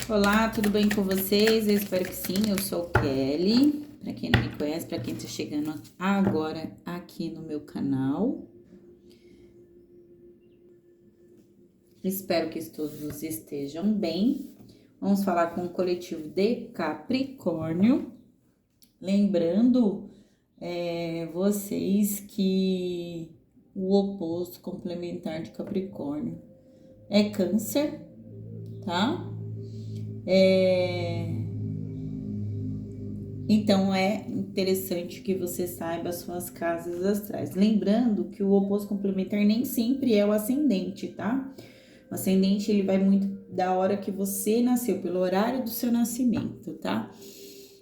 Olá, tudo bem com vocês? Eu espero que sim, eu sou Kelly. Para quem não me conhece, para quem tá chegando agora aqui no meu canal. Espero que todos estejam bem. Vamos falar com o coletivo de Capricórnio. Lembrando, vocês que o oposto complementar de Capricórnio é Câncer, tá? Então, é interessante que você saiba as suas casas astrais. Lembrando que o oposto complementar nem sempre é o ascendente, tá? O ascendente, ele vai muito da hora que você nasceu, pelo horário do seu nascimento, tá?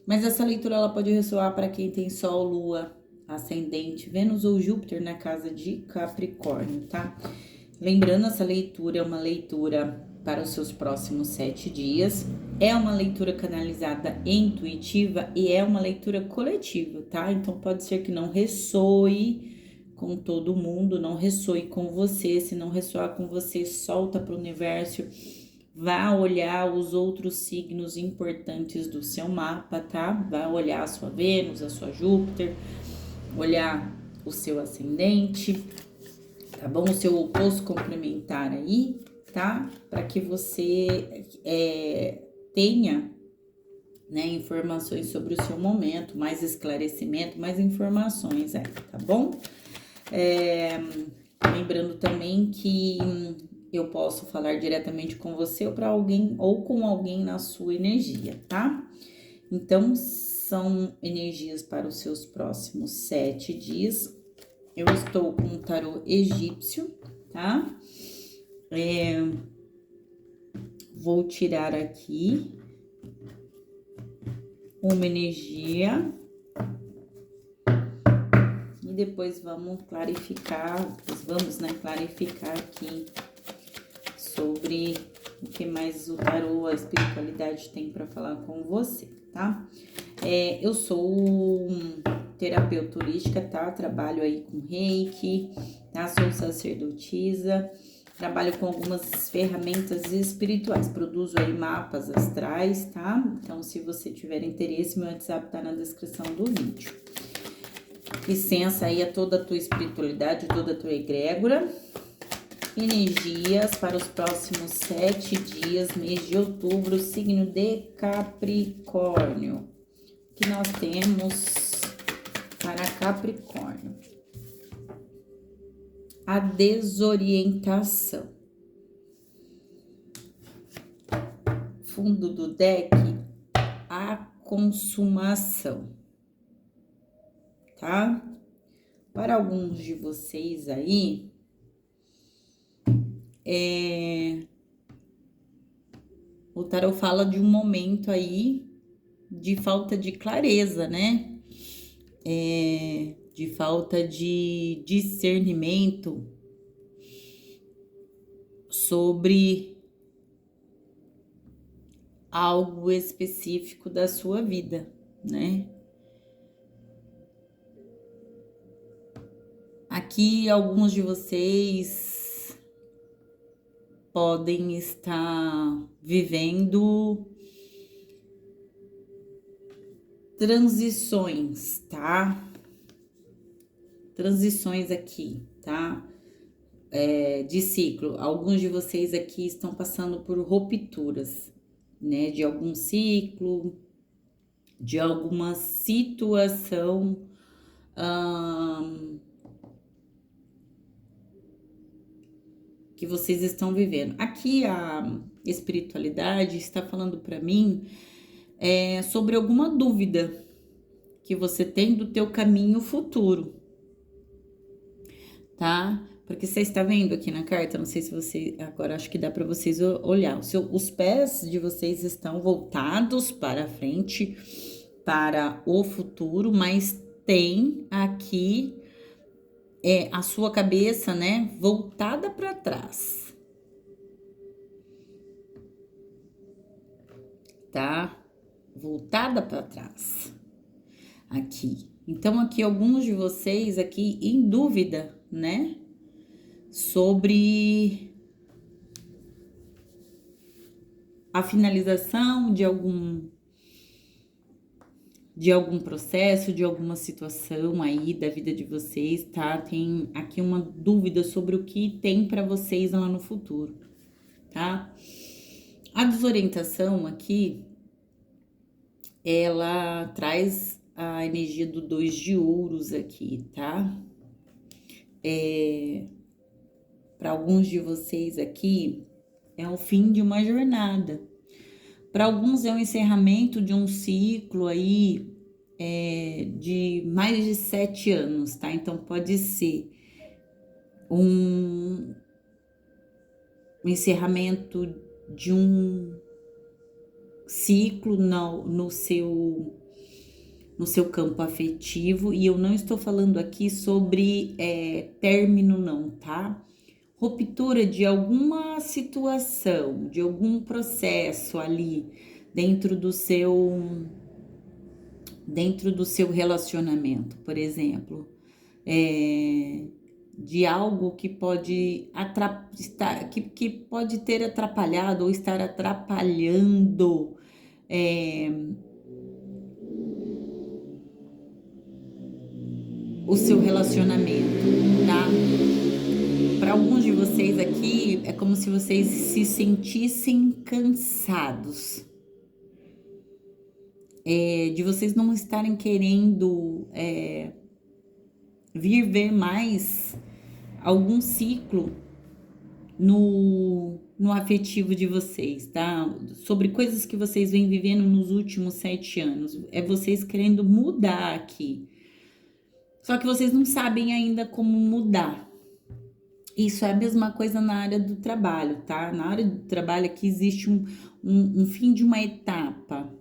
Mas essa leitura, ela pode ressoar para quem tem Sol, Lua, Ascendente, Vênus ou Júpiter na casa de Capricórnio, tá? Lembrando, essa leitura é uma leitura para os seus próximos 7 dias. É uma leitura canalizada e intuitiva e é uma leitura coletiva, tá? Então pode ser que não ressoe com todo mundo, não ressoe com você. Se não ressoar com você, solta para o universo. Vá olhar os outros signos importantes do seu mapa, tá? Vá olhar a sua Vênus, a sua Júpiter, olhar o seu ascendente, tá bom? O seu oposto complementar aí, tá? Para que você tenha, né, informações sobre o seu momento, mais esclarecimento, mais informações aí, tá bom? Lembrando também que eu posso falar diretamente com você ou para alguém ou com alguém na sua energia, tá? Então, são energias para os seus próximos 7 dias. Eu estou com o tarô egípcio, tá? Vou tirar aqui uma energia e depois vamos clarificar, clarificar aqui sobre o que mais o tarô, a espiritualidade tem para falar com você, tá? Eu sou terapeuta holística, tá? Trabalho aí com reiki, tá? Sou sacerdotisa, trabalho com algumas ferramentas espirituais, produzo aí mapas astrais, tá? Então, se você tiver interesse, meu WhatsApp tá na descrição do vídeo. Licença aí a toda a tua espiritualidade, toda a tua egrégora. Energias para os próximos 7 dias, mês de outubro, signo de Capricórnio. O que nós temos para Capricórnio? A desorientação. Fundo do deck, a consumação, tá? Para alguns de vocês aí, o tarot fala de um momento aí de falta de clareza, né? De falta de discernimento sobre algo específico da sua vida, né? Aqui, alguns de vocês podem estar vivendo transições, tá? Transições aqui, tá? De ciclo. Alguns de vocês aqui estão passando por rupturas, né? De algum ciclo, de alguma situação que vocês estão vivendo. Aqui a espiritualidade está falando para mim sobre alguma dúvida que você tem do teu caminho futuro, tá? Porque você está vendo aqui na carta, não sei se você, agora acho que dá para vocês olhar, os pés de vocês estão voltados para frente, para o futuro, mas tem aqui a sua cabeça, né, voltada para trás, tá? Voltada para trás, aqui. Então, aqui, alguns de vocês aqui em dúvida, né, sobre a finalização de algum processo, de alguma situação aí da vida de vocês, tá? Tem aqui uma dúvida sobre o que tem para vocês lá no futuro, tá? A desorientação aqui, ela traz a energia do 2 de ouros aqui, tá? Para alguns de vocês aqui, é o fim de uma jornada. Para alguns é o encerramento de um ciclo aí de mais de 7 anos, tá? Então pode ser um encerramento de um ciclo no seu campo afetivo, e eu não estou falando aqui sobre término, não, tá? Ruptura de alguma situação, de algum processo ali dentro do seu relacionamento, por exemplo, de algo que pode que pode ter atrapalhado ou estar atrapalhando o seu relacionamento, tá? Para alguns de vocês aqui, é como se vocês se sentissem cansados, de vocês não estarem querendo vir ver mais algum ciclo no afetivo de vocês, tá? Sobre coisas que vocês vêm vivendo nos últimos 7 anos. É vocês querendo mudar aqui. Só que vocês não sabem ainda como mudar. Isso é a mesma coisa na área do trabalho, tá? Na área do trabalho aqui existe um fim de uma etapa,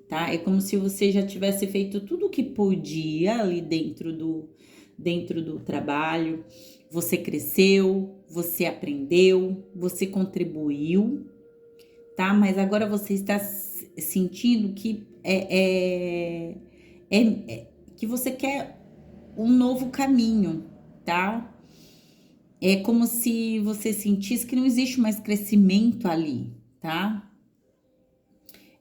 tá? É como se você já tivesse feito tudo o que podia ali dentro do trabalho. Você cresceu, você aprendeu, você contribuiu, tá? Mas agora você está sentindo que que você quer um novo caminho, tá? É como se você sentisse que não existe mais crescimento ali, tá?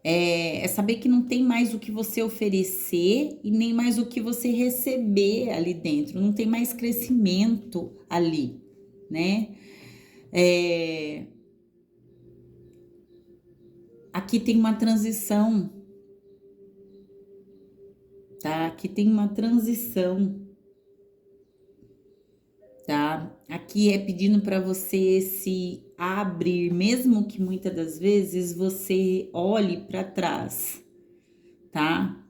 É saber que não tem mais o que você oferecer e nem mais o que você receber ali dentro, não tem mais crescimento ali, né? Aqui tem uma transição, tá? Aqui tem uma transição, tá? Aqui é pedindo para você se abrir, mesmo que muitas das vezes você olhe para trás, tá?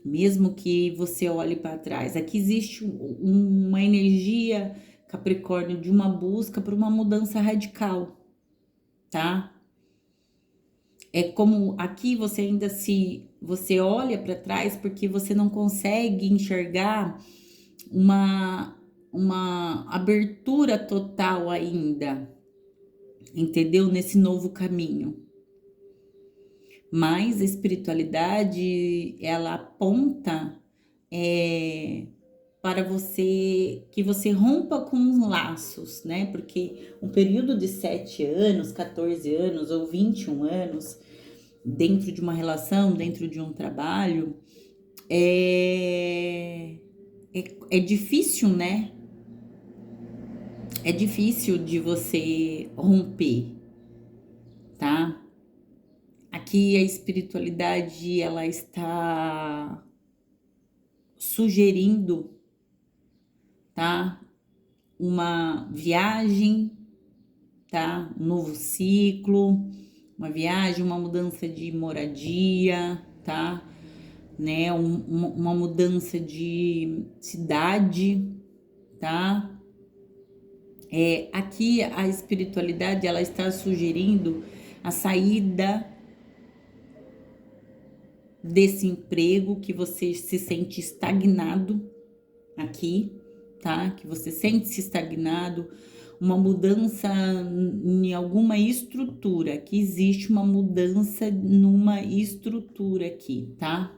Mesmo que você olhe para trás. Aqui existe uma energia, Capricórnio, de uma busca por uma mudança radical, tá? É como aqui você ainda você olha para trás porque você não consegue enxergar uma abertura total ainda, entendeu? Nesse novo caminho. Mas a espiritualidade, ela aponta para que você rompa com os laços, né? Porque um período de 7 anos, 14 anos ou 21 anos dentro de uma relação, dentro de um trabalho, é difícil, né? É difícil de você romper, tá? Aqui a espiritualidade, ela está sugerindo, tá? Uma viagem, tá? Um novo ciclo, uma viagem, uma mudança de moradia, tá? Né? Uma mudança de cidade, tá? Aqui a espiritualidade, ela está sugerindo a saída desse emprego que você se sente estagnado aqui, tá? Que você sente-se estagnado, uma mudança em alguma estrutura, que existe uma mudança numa estrutura aqui, tá?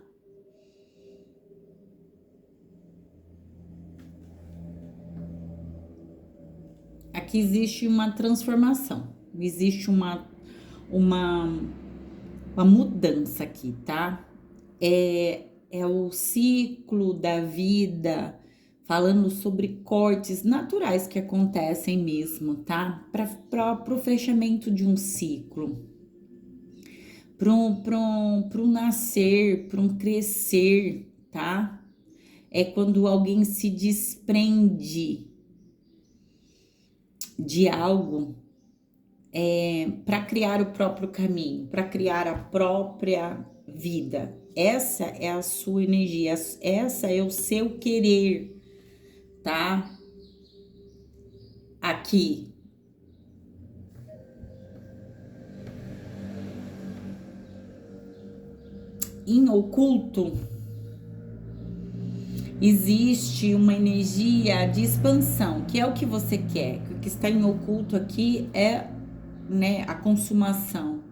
Aqui existe uma transformação, existe uma, uma mudança aqui, tá? É o ciclo da vida, falando sobre cortes naturais que acontecem mesmo, tá? Para o fechamento de um ciclo, para um nascer, para um crescer, tá? É quando alguém se desprende de algo para criar o próprio caminho, para criar a própria vida. Essa é a sua energia, essa é o seu querer, tá? Aqui. Em oculto, existe uma energia de expansão, que é o que você quer. O que está em oculto aqui é, né, a consumação.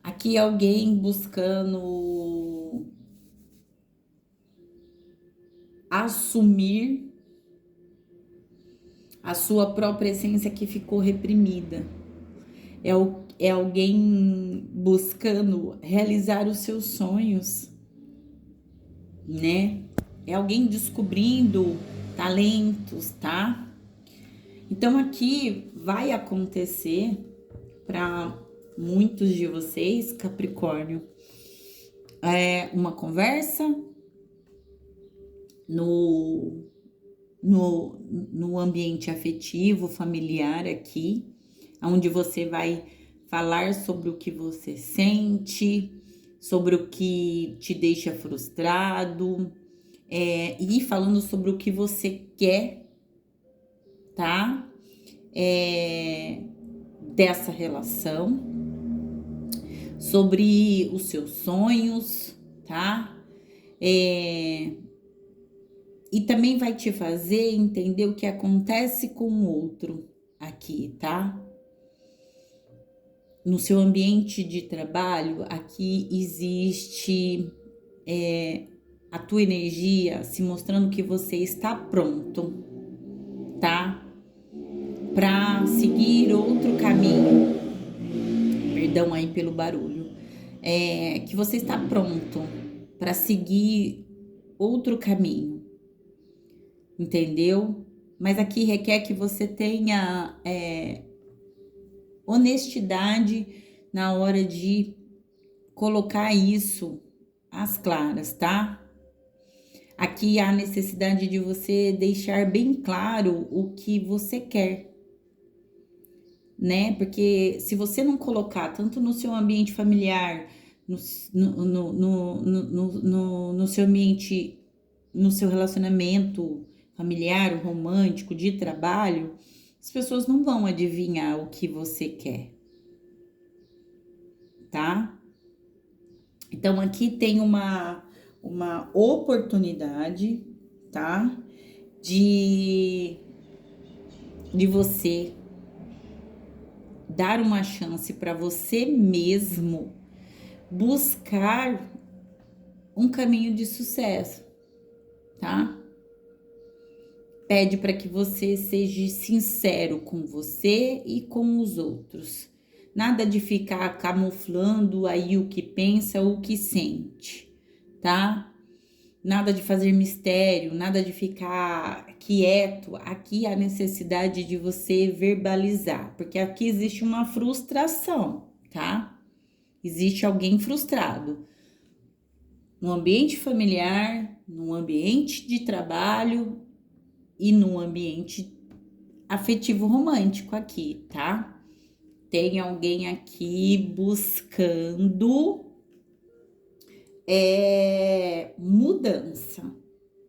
Aqui alguém buscando assumir a sua própria essência que ficou reprimida. É alguém buscando realizar os seus sonhos, né? É alguém descobrindo talentos, tá? Então aqui vai acontecer para muitos de vocês, Capricórnio, uma conversa no ambiente afetivo, familiar aqui, onde você vai falar sobre o que você sente, sobre o que te deixa frustrado, e falando sobre o que você quer, tá? Dessa relação, sobre os seus sonhos, tá? E também vai te fazer entender o que acontece com o outro aqui, tá? No seu ambiente de trabalho, aqui existe a tua energia se mostrando que você está pronto, tá? Para seguir outro caminho. Perdão aí pelo barulho. Que você está pronto para seguir outro caminho, entendeu? Mas aqui requer que você tenha honestidade na hora de colocar isso às claras, tá? Aqui há a necessidade de você deixar bem claro o que você quer, né? Porque se você não colocar tanto no seu ambiente familiar, no seu ambiente, no seu relacionamento familiar, romântico, de trabalho, as pessoas não vão adivinhar o que você quer, tá? Então aqui tem uma oportunidade, tá? De você dar uma chance para você mesmo buscar um caminho de sucesso, tá? Pede para que você seja sincero com você e com os outros. Nada de ficar camuflando aí o que pensa ou o que sente, tá? Nada de fazer mistério, nada de ficar quieto. Aqui há necessidade de você verbalizar, porque aqui existe uma frustração, tá? Existe alguém frustrado no ambiente familiar, no ambiente de trabalho e no ambiente afetivo romântico aqui, tá? Tem alguém aqui buscando mudança.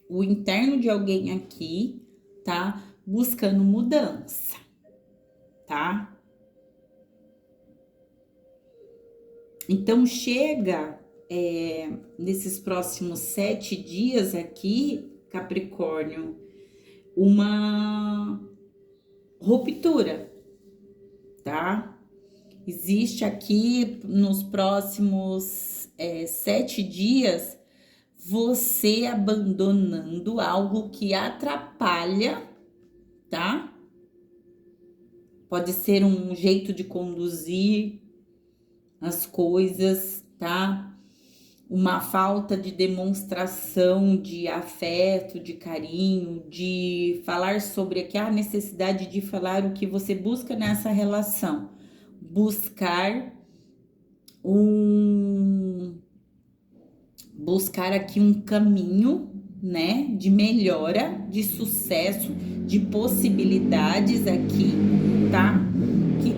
O interno de alguém aqui tá buscando mudança, tá? Então chega nesses próximos 7 dias aqui, Capricórnio, uma ruptura, tá? Existe aqui nos próximos 7 dias você abandonando algo que atrapalha, tá? pode ser um jeito de conduzir as coisas, tá? Uma falta de demonstração de afeto, de carinho, de falar sobre aqui a necessidade de falar o que você busca nessa relação. Buscar aqui um caminho, né, de melhora, de sucesso, de possibilidades aqui, tá?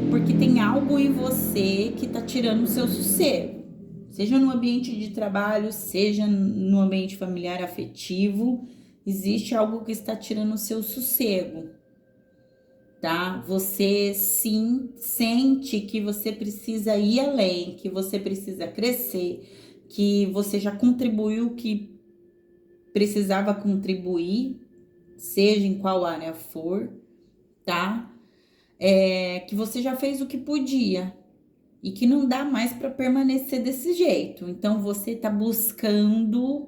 Porque tem algo em você que tá tirando o seu sossego. Seja no ambiente de trabalho, seja no ambiente familiar afetivo, existe algo que está tirando o seu sossego, tá? Você sim sente que você precisa ir além, que você precisa crescer, que você já contribuiu o que precisava contribuir, seja em qual área for, tá? Que você já fez o que podia e que não dá mais para permanecer desse jeito. Então você está buscando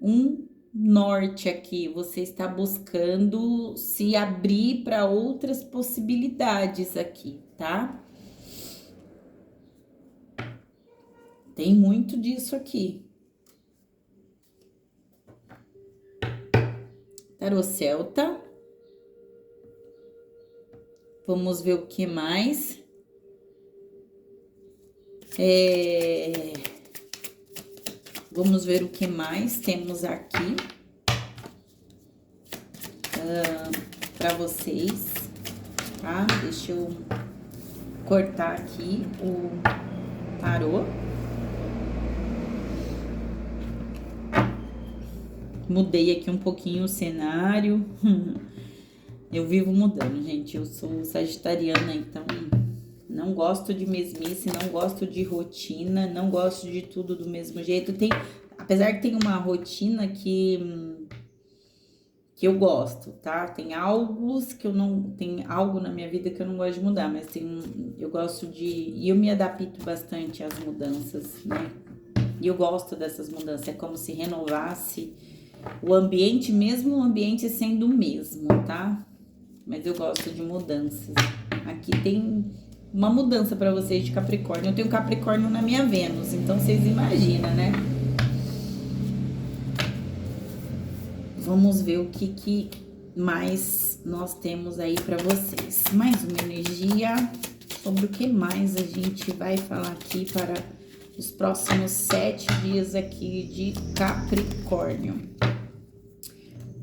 um norte aqui, você está buscando se abrir para outras possibilidades aqui, tá? Tem muito disso aqui. Tarô Celta. Vamos ver o que mais. Vamos ver o que mais temos aqui para vocês, tá? Deixa eu cortar aqui o tarô. Mudei aqui um pouquinho o cenário. Eu vivo mudando, gente. Eu sou sagitariana, então não gosto de mesmice, não gosto de rotina, não gosto de tudo do mesmo jeito. Apesar que tem uma rotina que eu gosto, tá? Tem algo na minha vida que eu não gosto de mudar, mas eu gosto e eu me adapto bastante às mudanças, né? E eu gosto dessas mudanças, é como se renovasse o ambiente, mesmo o ambiente sendo o mesmo, tá? Mas eu gosto de mudanças. Aqui tem uma mudança para vocês de Capricórnio. Eu tenho Capricórnio na minha Vênus, então vocês imaginam, né? Vamos ver o que mais nós temos aí para vocês. Mais uma energia sobre o que mais a gente vai falar aqui para os próximos 7 dias aqui de Capricórnio.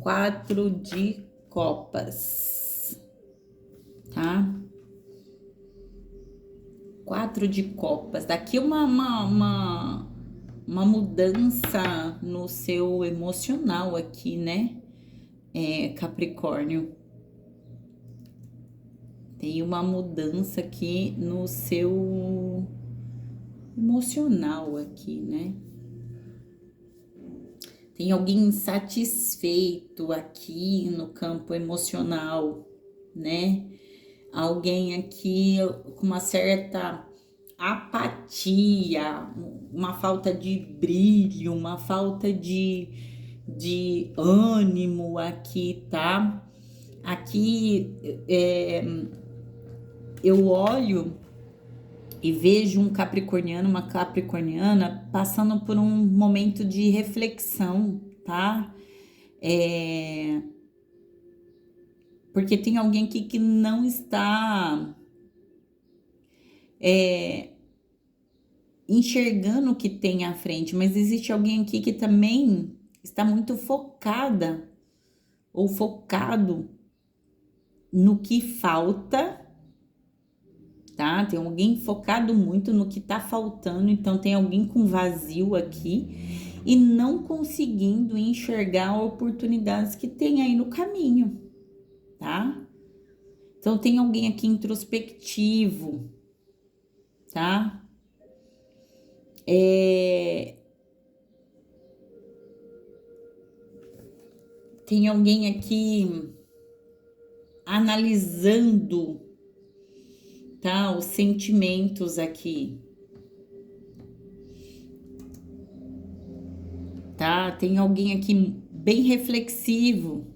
4 de copas, tá? 4 de copas. Daqui uma mudança no seu emocional aqui, né? Capricórnio. Tem uma mudança aqui no seu emocional aqui, né? Tem alguém insatisfeito aqui no campo emocional, né? Alguém aqui com uma certa apatia, uma falta de brilho, uma falta de ânimo aqui, tá? Aqui eu olho e vejo um capricorniano, uma capricorniana passando por um momento de reflexão, tá? Porque tem alguém aqui que não está enxergando o que tem à frente, mas existe alguém aqui que também está muito focada ou focado no que falta, tá? Tem alguém focado muito no que tá faltando, então tem alguém com vazio aqui e não conseguindo enxergar oportunidades que tem aí no caminho, tá? Então tem alguém aqui introspectivo, tá? Tem alguém aqui analisando, tá? Os sentimentos aqui, tá? Tem alguém aqui bem reflexivo.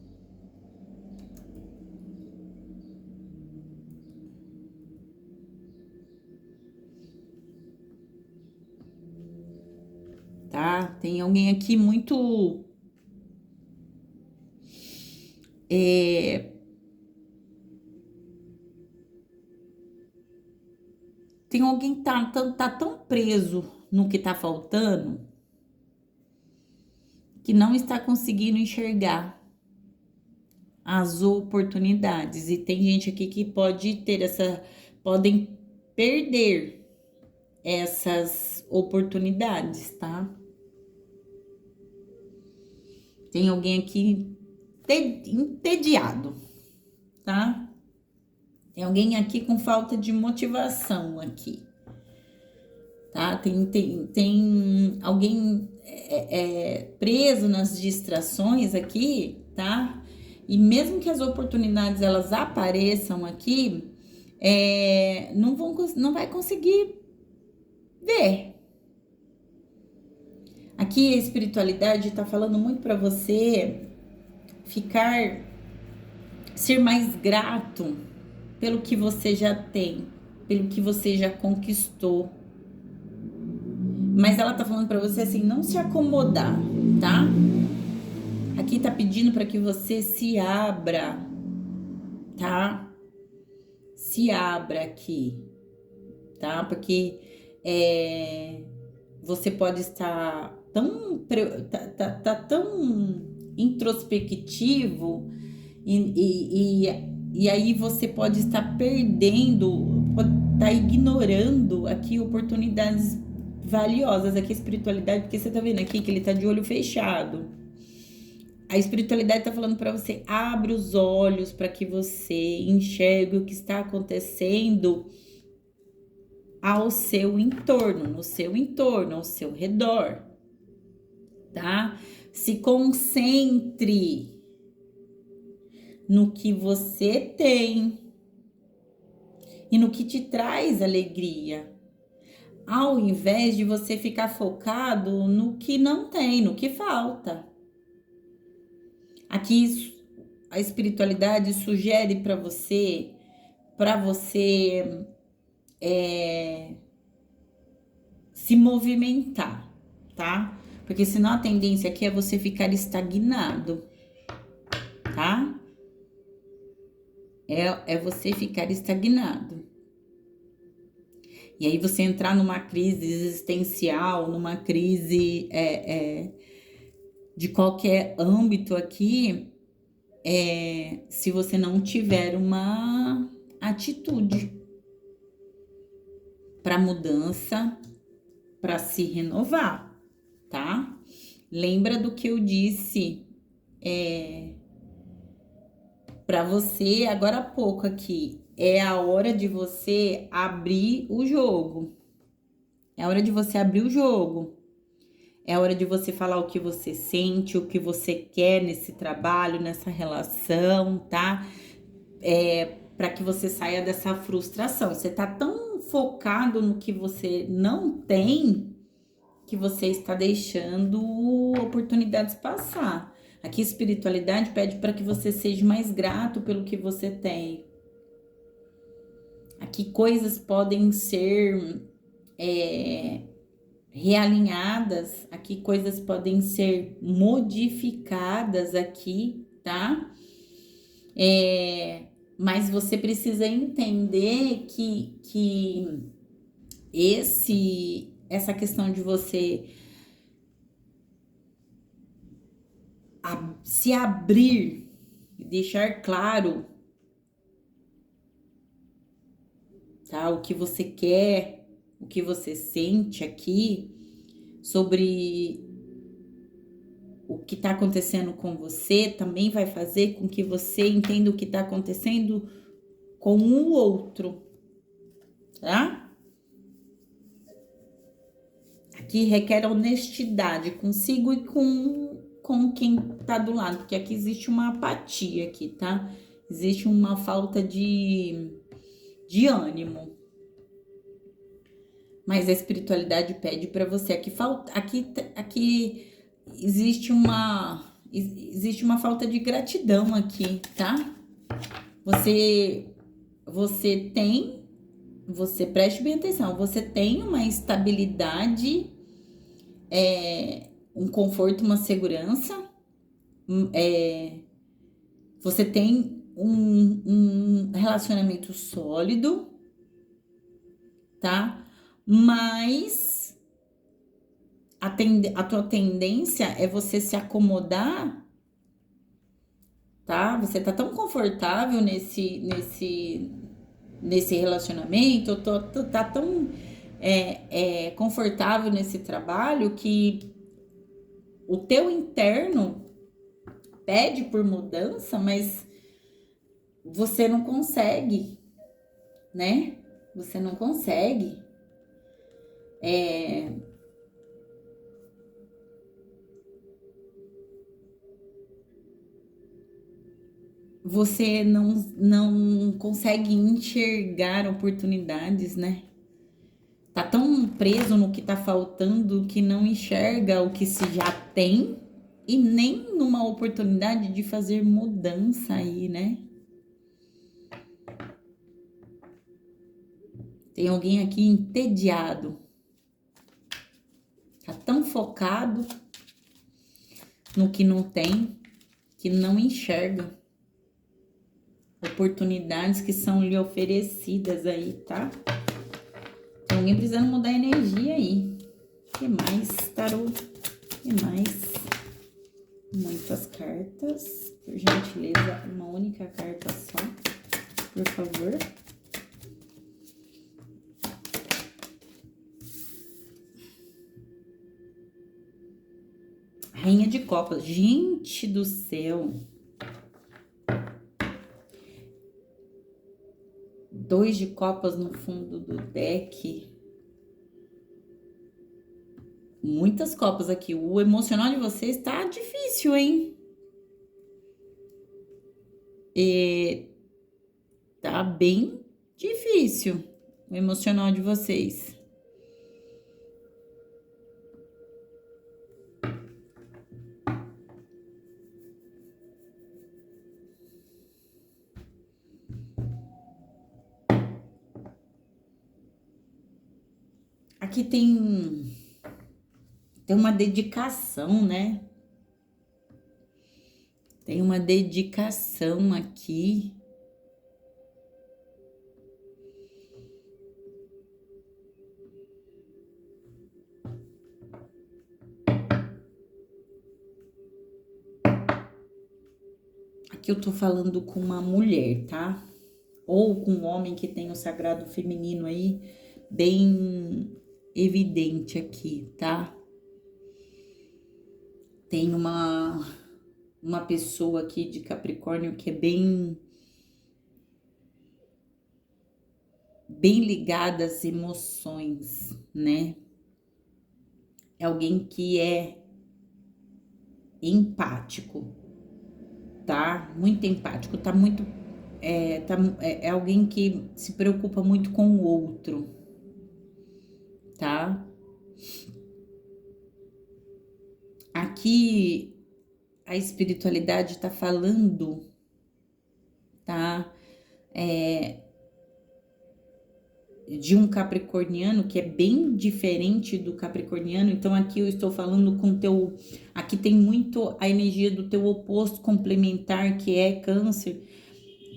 tá? Tem alguém aqui muito tem alguém que tá tão preso no que tá faltando que não está conseguindo enxergar as oportunidades. E tem gente aqui que podem perder essas oportunidades, tá? Tem alguém aqui entediado, tá? Tem alguém aqui com falta de motivação aqui, tá? Tem alguém preso nas distrações aqui, tá? E mesmo que as oportunidades elas apareçam aqui, não vai conseguir ver. Aqui a espiritualidade está falando muito para você ser mais grato pelo que você já tem, pelo que você já conquistou. Mas ela tá falando para você assim, não se acomodar, tá? Aqui tá pedindo para que você se abra, tá? Se abra aqui, tá? Porque você pode estar tão introspectivo e aí você pode estar pode estar ignorando aqui oportunidades valiosas aqui, espiritualidade, porque você tá vendo aqui que ele tá de olho fechado. A espiritualidade tá falando para você, abre os olhos para que você enxergue o que está acontecendo ao seu entorno, no seu entorno, ao seu redor, tá? Se concentre no que você tem e no que te traz alegria, ao invés de você ficar focado no que não tem, no que falta. Aqui a espiritualidade sugere para você se movimentar, tá? Porque senão a tendência aqui é você ficar estagnado, tá? É você ficar estagnado. E aí você entrar numa crise existencial, numa crise de qualquer âmbito aqui, se você não tiver uma atitude para mudança, para se renovar, tá? Lembra do que eu disse para você agora há pouco aqui. É a hora de você abrir o jogo. É a hora de você abrir o jogo. É a hora de você falar o que você sente, o que você quer nesse trabalho, nessa relação, tá? Para que você saia dessa frustração. Você tá tão focado no que você não tem que você está deixando oportunidades passar. Aqui, espiritualidade pede para que você seja mais grato pelo que você tem. Aqui, coisas podem ser realinhadas, aqui coisas podem ser modificadas aqui, tá? Mas você precisa entender que essa questão de você se abrir e deixar claro, tá? O que você quer, o que você sente aqui sobre o que está acontecendo com você também vai fazer com que você entenda o que está acontecendo com o outro, tá? Aqui requer honestidade consigo e com quem tá do lado, porque aqui existe uma apatia aqui, tá? Existe uma falta de ânimo. Mas a espiritualidade pede para você aqui existe uma falta de gratidão aqui, tá? Você preste bem atenção, você tem uma estabilidade um conforto, uma segurança, você tem um relacionamento sólido, tá? Mas a tua tendência é você se acomodar, tá? Você tá tão confortável nesse relacionamento, tá tão confortável nesse trabalho que o teu interno pede por mudança, mas você não consegue, né? Você não consegue. Você não consegue enxergar oportunidades, né? Tá tão preso no que tá faltando que não enxerga o que se já tem e nem numa oportunidade de fazer mudança aí, né? Tem alguém aqui entediado, tá tão focado no que não tem que não enxerga oportunidades que são lhe oferecidas aí, tá? Tem alguém precisando mudar a energia aí. O que mais, tarô? O que mais? Muitas cartas. Por gentileza, uma única carta só, por favor. Rainha de Copas. Gente do céu. 2 de copas no fundo do deck. Muitas copas aqui. O emocional de vocês tá difícil, hein? Tá bem difícil o emocional de vocês. Aqui tem uma dedicação, né? Tem uma dedicação aqui. Aqui eu tô falando com uma mulher, tá? Ou com um homem que tem o sagrado feminino aí bem evidente aqui, tá? Tem uma pessoa aqui de Capricórnio que é bem ligada às emoções, né? É alguém que é empático, tá? Muito empático, tá muito é alguém que se preocupa muito com o outro, tá? Aqui a espiritualidade tá falando, tá? De um capricorniano que é bem diferente do capricorniano. Então aqui eu estou falando com teu, aqui tem muito a energia do teu oposto complementar, que é câncer,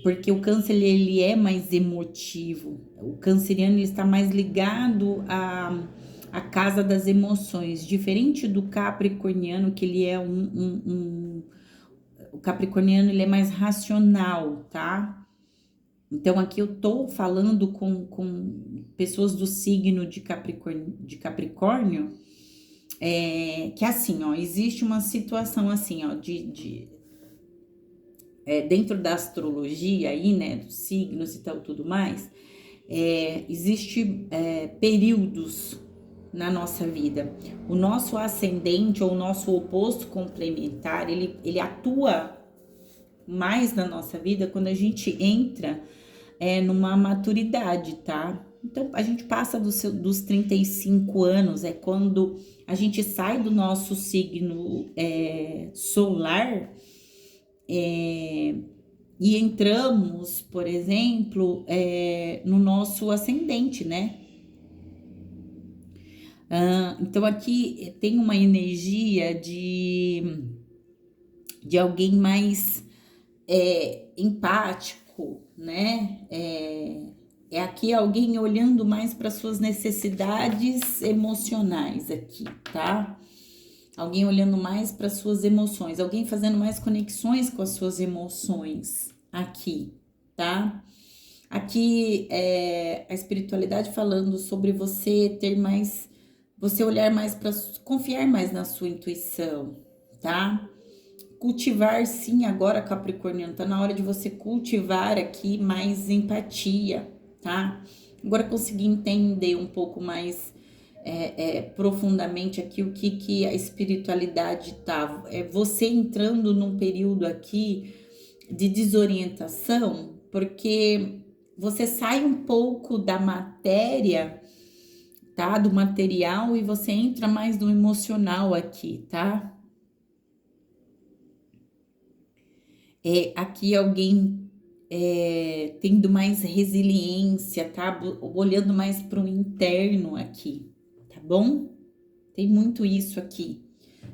porque o câncer ele é mais emotivo. O canceriano ele está mais ligado à casa das emoções, diferente do capricorniano, que ele é o capricorniano ele é mais racional, tá? Então, aqui eu tô falando com pessoas do signo de Capricórnio, que assim, ó, existe uma situação assim, ó, dentro da astrologia aí, né, dos signos e tal, tudo mais, existe períodos na nossa vida. O nosso ascendente ou o nosso oposto complementar, ele atua mais na nossa vida quando a gente entra numa maturidade, tá? Então, a gente passa dos 35 anos, é quando a gente sai do nosso signo solar e entramos, por exemplo, no nosso ascendente, né? Então aqui tem uma energia de alguém mais empático, né? É aqui alguém olhando mais para suas necessidades emocionais aqui, tá? Alguém olhando mais para suas emoções, alguém fazendo mais conexões com as suas emoções aqui, tá? Aqui é a espiritualidade falando sobre você ter mais, você olhar mais para confiar mais na sua intuição, tá? Cultivar sim, agora Capricorniano, tá na hora de você cultivar aqui mais empatia, tá? Agora consegui entender um pouco mais profundamente aqui o que a espiritualidade tá. É você entrando num período aqui de desorientação, porque você sai um pouco da matéria, tá? Do material e você entra mais no emocional aqui, tá? Aqui alguém tendo mais resiliência, tá? Olhando mais para o interno aqui, tá bom? Tem muito isso aqui.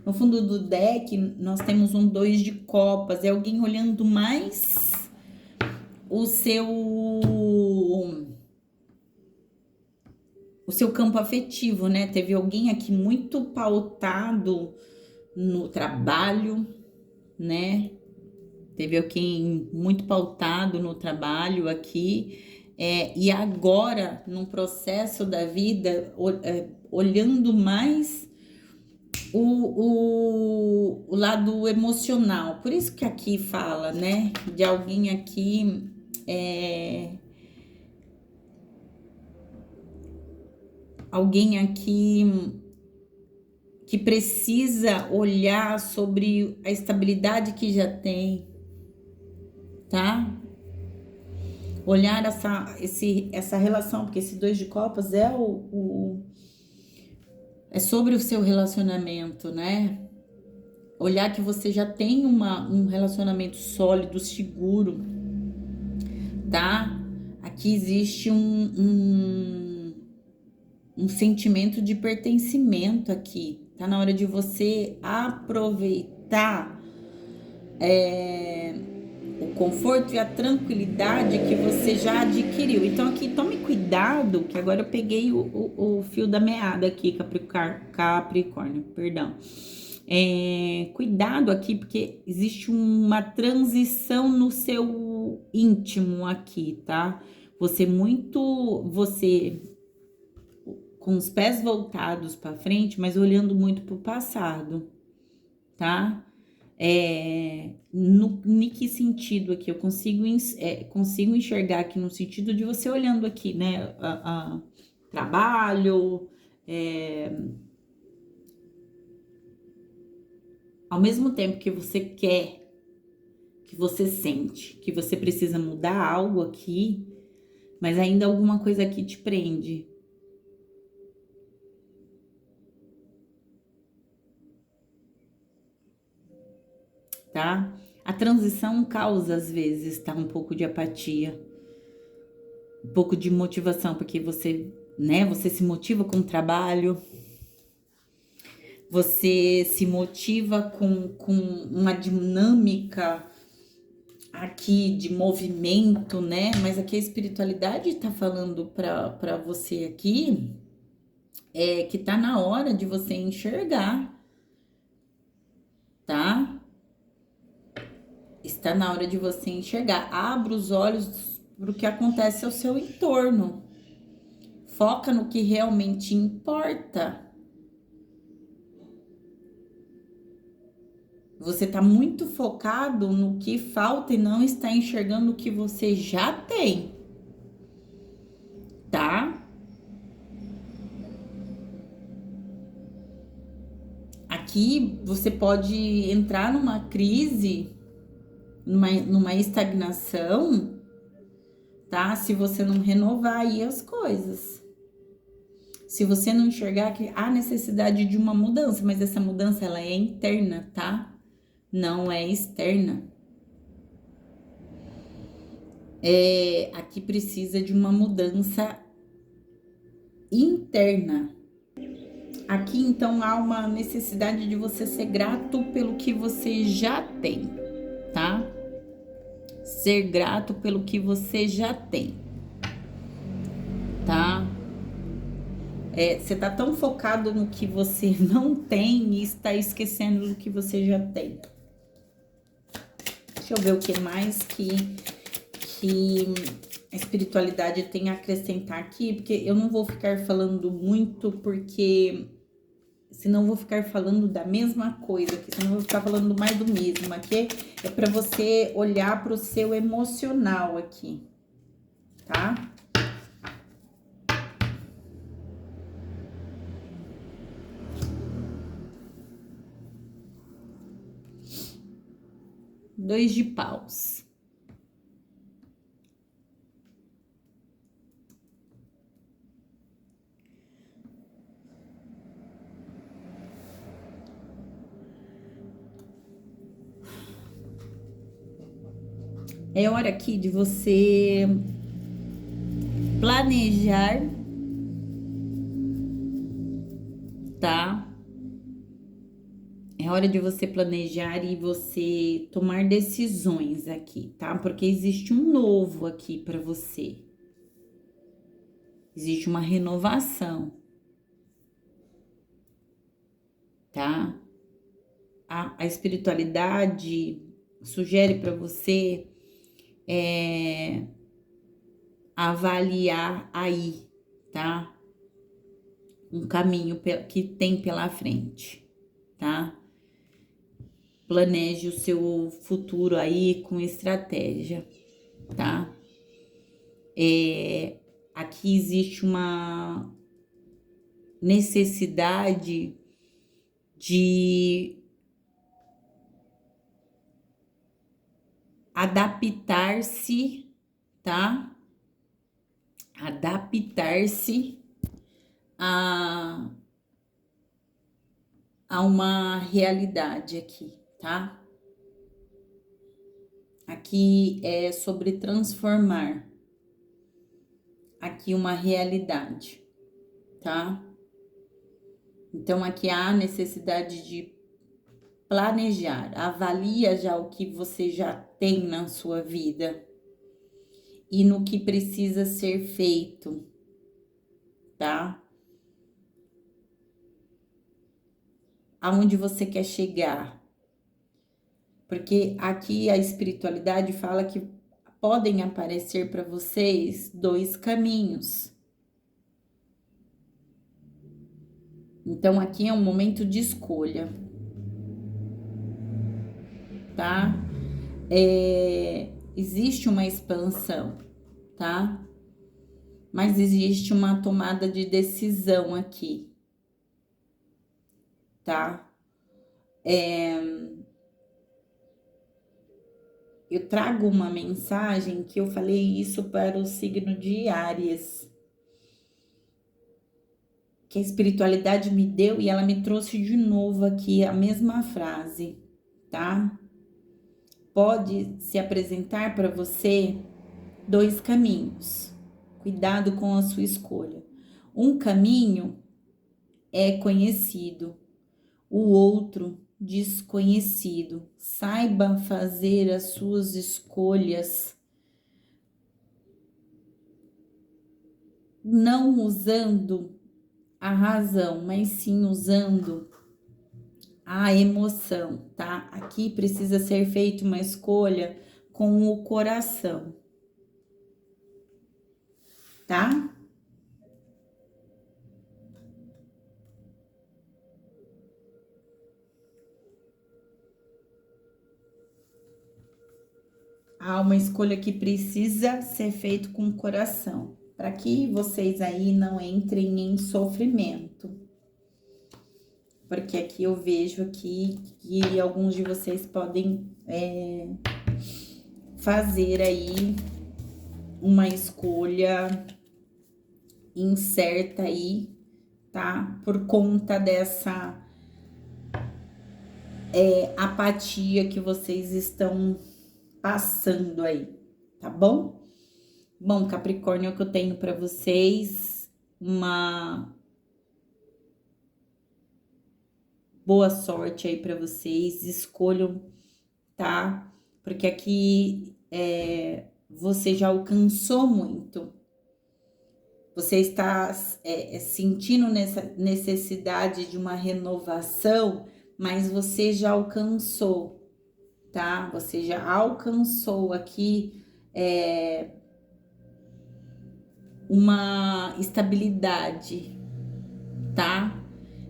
No fundo do deck, nós temos um 2 de copas, é alguém olhando mais o seu campo afetivo, né? Teve alguém aqui muito pautado no trabalho, né? Teve alguém muito pautado no trabalho aqui, e agora, num processo da vida, olhando mais o lado emocional. Por isso que aqui fala, né, de alguém aqui, alguém aqui que precisa olhar sobre a estabilidade que já tem, tá? Olhar essa relação, porque esse 2 de copas é sobre o seu relacionamento, né? Olhar que você já tem um relacionamento sólido, seguro, tá? Aqui existe um sentimento de pertencimento aqui. Tá na hora de você aproveitar o conforto e a tranquilidade que você já adquiriu. Então aqui tome cuidado, que agora eu peguei o fio da meada aqui, Capricórnio, perdão. Cuidado aqui, porque existe uma transição no seu íntimo aqui, tá? Você com os pés voltados para frente, mas olhando muito para o passado, tá? Em que sentido aqui? Eu consigo enxergar aqui no sentido de você olhando aqui, né? Trabalho, ao mesmo tempo que você quer, que você sente, que você precisa mudar algo aqui, mas ainda alguma coisa aqui te prende. Tá? A transição causa, às vezes, tá? Um pouco de apatia, um pouco de motivação, porque você, né? Você se motiva com o trabalho, você se motiva com uma dinâmica aqui de movimento, né? Mas aqui a espiritualidade tá falando para você aqui que tá na hora de você enxergar, tá? Está na hora de você enxergar. Abra os olhos para o que acontece ao seu entorno. Foca no que realmente importa. Você está muito focado no que falta e não está enxergando o que você já tem, tá? Aqui você pode entrar numa crise, numa estagnação, tá? Se você não renovar aí as coisas. Se você não enxergar que há necessidade de uma mudança, mas essa mudança ela é interna, tá? Não é externa. Aqui precisa de uma mudança interna. Aqui, então, há uma necessidade de você ser grato pelo que você já tem, tá? Ser grato pelo que você já tem, tá? Você tá tão focado no que você não tem e está esquecendo do que você já tem. Deixa eu ver o que mais que a espiritualidade tem a acrescentar aqui, porque eu não vou ficar falando muito, porque senão eu vou ficar falando da mesma coisa aqui, senão eu vou ficar falando mais do mesmo. Aqui é para você olhar para o seu emocional aqui, tá? Dois de paus. É hora aqui de você planejar, tá? É hora de você planejar e você tomar decisões aqui, tá? Porque existe um novo aqui para você. Existe uma renovação, tá? A espiritualidade sugere para você avaliar aí, tá? Um caminho que tem pela frente, tá? Planeje o seu futuro aí com estratégia, tá? Aqui existe uma necessidade de adaptar-se, tá? Adaptar-se a, a uma realidade aqui, tá? Aqui é sobre transformar aqui uma realidade, tá? Então aqui há necessidade de planejar, avalia já o que você já tem na sua vida e no que precisa ser feito, tá? Aonde você quer chegar. Porque aqui a espiritualidade fala que podem aparecer para vocês dois caminhos. Então aqui é um momento de escolha, tá? Existe uma expansão, tá? Mas existe uma tomada de decisão aqui, tá? Eu trago uma mensagem que eu falei isso para o signo de Áries, que a espiritualidade me deu e ela me trouxe de novo aqui a mesma frase, tá? Pode se apresentar para você dois caminhos. Cuidado com a sua escolha. Um caminho é conhecido, o outro desconhecido. Saiba fazer as suas escolhas, não usando a razão, mas sim usando a emoção, tá? Aqui precisa ser feita uma escolha com o coração, tá? Há uma escolha que precisa ser feita com o coração, para que vocês aí não entrem em sofrimento. Porque aqui eu vejo aqui que alguns de vocês podem fazer aí uma escolha incerta aí, tá? Por conta dessa apatia que vocês estão passando aí, tá bom? Bom, Capricórnio, é o que eu tenho para vocês, uma Boa sorte aí para vocês, escolham, tá? Porque aqui você já alcançou muito. Você está sentindo nessa necessidade de uma renovação, mas você já alcançou, tá? Você já alcançou aqui uma estabilidade, tá?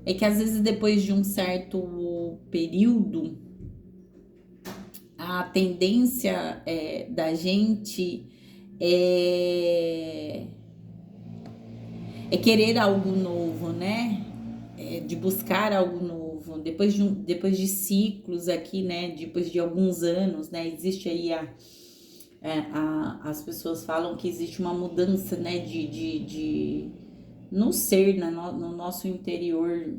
É que às vezes depois de um certo período, a tendência da gente é querer algo novo, né? De buscar algo novo. Depois de ciclos aqui, né? Depois de alguns anos, né? Existe aí as pessoas falam que existe uma mudança, né? No ser, no nosso interior,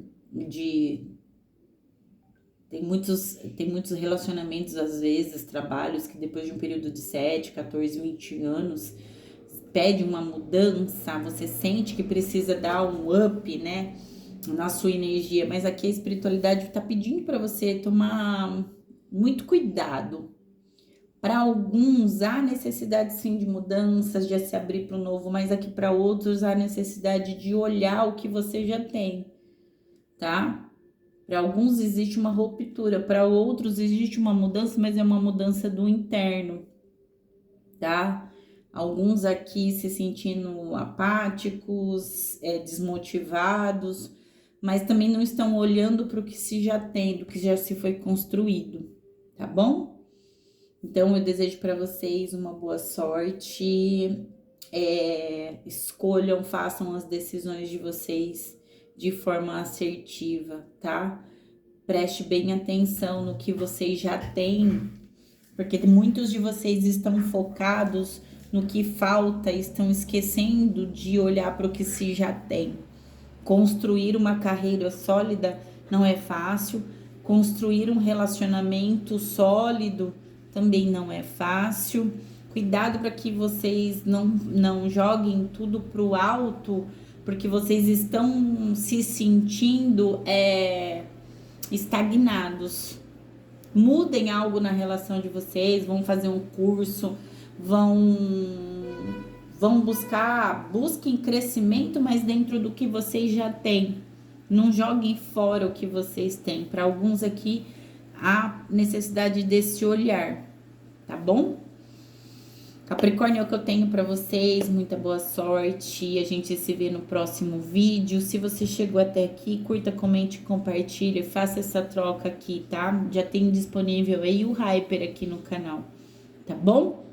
tem muitos relacionamentos, às vezes, trabalhos que depois de um período de 7, 14, 20 anos pede uma mudança, você sente que precisa dar um up, né, na sua energia, mas aqui a espiritualidade está pedindo para você tomar muito cuidado. Para alguns há necessidade sim de mudanças, de se abrir para o novo, mas aqui para outros há necessidade de olhar o que você já tem, tá? Para alguns existe uma ruptura, para outros existe uma mudança, mas é uma mudança do interno, tá? Alguns aqui se sentindo apáticos, desmotivados, mas também não estão olhando para o que se já tem, do que já se foi construído, tá bom? Então eu desejo para vocês uma boa sorte, escolham, façam as decisões de vocês de forma assertiva, tá? Preste bem atenção no que vocês já têm, porque muitos de vocês estão focados no que falta, estão esquecendo de olhar para o que se já tem. Construir uma carreira sólida não é fácil, construir um relacionamento sólido também não é fácil. Cuidado para que vocês não joguem tudo para o alto, porque vocês estão se sentindo estagnados. Mudem algo na relação de vocês, vão fazer um curso, busquem crescimento, mas dentro do que vocês já têm. Não joguem fora o que vocês têm. Para alguns aqui, há necessidade desse olhar, tá bom? Capricórnio é o que eu tenho para vocês, muita boa sorte, a gente se vê no próximo vídeo. Se você chegou até aqui, curta, comente, compartilhe, faça essa troca aqui, tá? Já tem disponível aí o Hyper aqui no canal, tá bom?